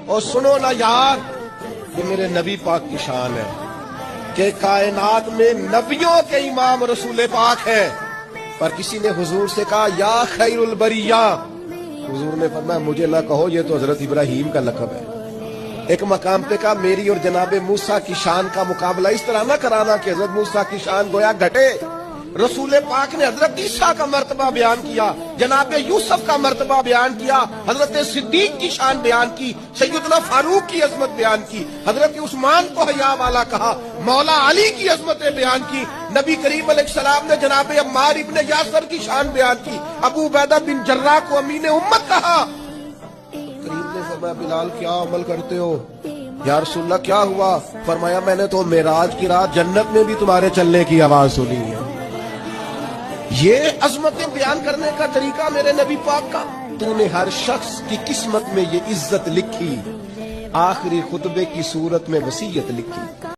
اور سنو نا یار، یہ میرے نبی پاک کی شان ہے کہ کائنات میں نبیوں کے امام رسول پاک ہے، پر کسی نے حضور سے کہا یا خیر البریہ، حضور نے فرمایا مجھے نہ کہو، یہ تو حضرت ابراہیم کا لقب ہے۔ ایک مقام پہ کہا میری اور جناب موسیٰ کی شان کا مقابلہ اس طرح نہ کرانا کہ حضرت موسیٰ کی شان گویا گھٹے۔ رسول پاک نے حضرت عیسیٰ کا مرتبہ بیان کیا، جناب یوسف کا مرتبہ بیان کیا، حضرت صدیق کی شان بیان کی، سیدنا فاروق کی عظمت بیان کی، حضرت عثمان کو حیا والا کہا، مولا علی کی عظمتیں بیان کی، نبی کریم علیہ السلام نے جناب عمار ابن یاسر کی شان بیان کی، ابو عبیدہ بن جراح کو امین امت کہا۔ کریم نے فرمایا بلال کیا عمل کرتے ہو؟ یا رسول اللہ کیا ہوا؟ فرمایا میں نے تو معراج کی رات جنت میں بھی تمہارے چلنے کی آواز سنی ہے۔ یہ عظمتیں بیان کرنے کا طریقہ میرے نبی پاک کا۔ تو نے ہر شخص کی قسمت میں یہ عزت لکھی، آخری خطبے کی صورت میں وصیت لکھی۔